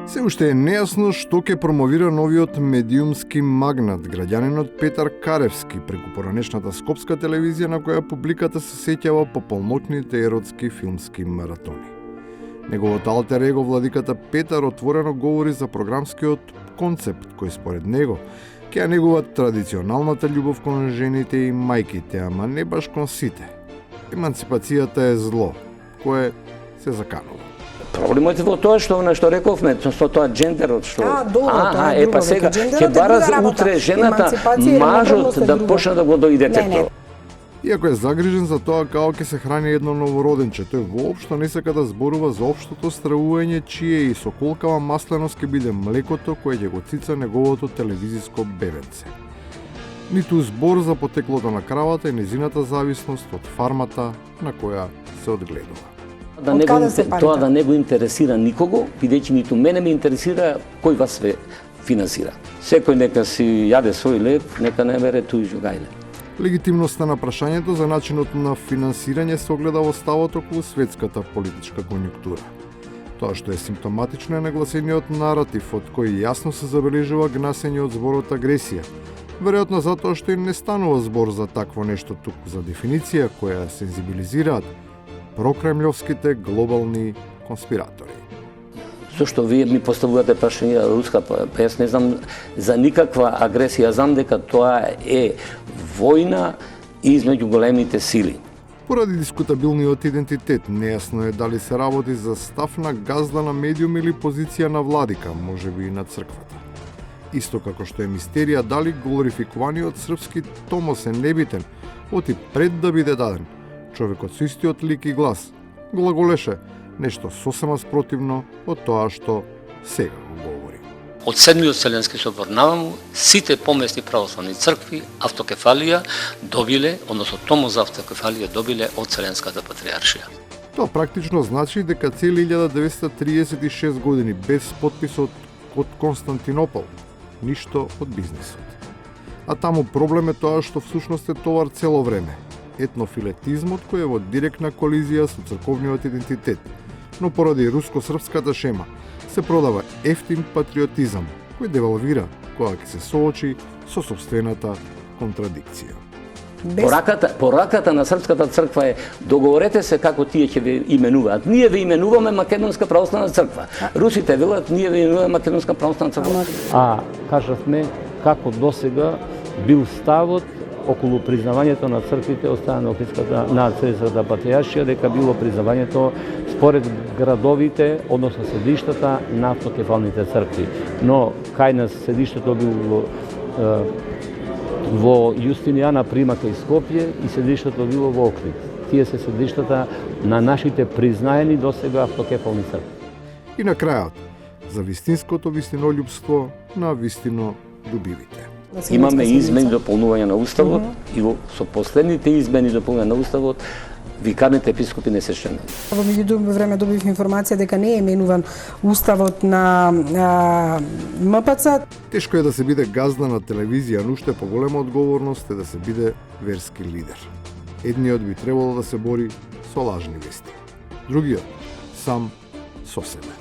Се уште е нејасно што ќе промовира новиот медиумски магнат, граѓанинот Петар Каревски, преку поранешната скопска телевизија на која публиката се сеќава по полноќните еротски филмски маратони. Неговото алтер его владиката Петар отворено говори за програмскиот концепт, кој според него ќе ја негува традиционалната љубов кон жените и мајките, ама не баш кон сите. Еманципацијата е зло, кое се заканува. Проблемот е во тоа што рековме, со тоа џендерот што па сега ќе бара утре жената мажот да почне да го дои детето. Иако е загрижен за тоа како ќе се храни едно новороденче, тој воопшто не сака да зборува за општото стравување чие и со колкава масленост ќе биде млекото кое ќе го цица неговото телевизиско бебенце. Ниту збор за потеклото на кравата и незината зависност од фармата на која се одгледува. Тоа да не го интересира никого, бидејќи ниту мене ме интересира кој вас ве финансира. Секој нека си јаде свој лев, нека не бере туј жугајле. Легитимноста на прашањето за начинот на финансирање се огледа во ставот околу светската политичка конјунктура. Тоа што е симптоматично е нагласениот наратив од кој јасно се забележува гнасење од зборот агресија. Веројатно затоа што и не станува збор за такво нешто, туку за дефиниција која сензибилизираат прокремљовските глобални конспиратори. Зошто вие ми поставувате прашање руска, па јас не знам за никаква агресија, знам дека тоа е војна измеѓу големите сили. Поради дискутабилниот идентитет, нејасно е дали се работи за став на газда на медиум или позиција на владика, можеби и на црквата. Исто како што е мистерија дали глорификуваниот српски томос е небитен, оти пред да биде даден. Човекот со истиот лик и глас глаголеше нешто сосема спротивно од тоа што сега го говори. Од Седмиот Вселенски собор наваму, сите помесни православни цркви автокефалија добиле, односно томос за автокефалија добиле од Вселенската патриаршија. Тоа практично значи дека цели 1936 години без подписот од Константинопол, ништо од бизнисот. А таму проблем е тоа што всушност е товар цело време. Етнофилетизмот кој е во директна колизија со црковниот идентитет, но поради руско-српската шема се продава ефтин патриотизам кој девалвира кога ќе се соочи со собствената контрадикција. Пораката на Српската црква е договорете се како тие ќе ве именуваат. Ние ве именуваме Македонска православна црква. Русите велат ние ве именуваме Македонска православна црква. Кажавме како досега бил ставот околу признавањето на црквите од страна на Светската патриаршија, дека било признавањето според градовите, односно седиштата на автокефалните цркви. Но кај нас седиштето било во Јустинијана, Примака и Скопје и седиштето било во Охрид. Тие се седиштата на нашите признаени досега автокефални цркви. И на крајот, за вистинското вистинолюбство на вистинолюбивите. Имаме измени и дополнување на Уставот и со последните измени и дополнување на Уставот викарните епископи не се членови. Во меѓудобно време добив информација дека не е менуван Уставот на МПЦ. Тешко е да се биде газда на телевизија, но уште поголема одговорност е да се биде верски лидер. Едниот би требало да се бори со лажни вести, другиот сам со себе.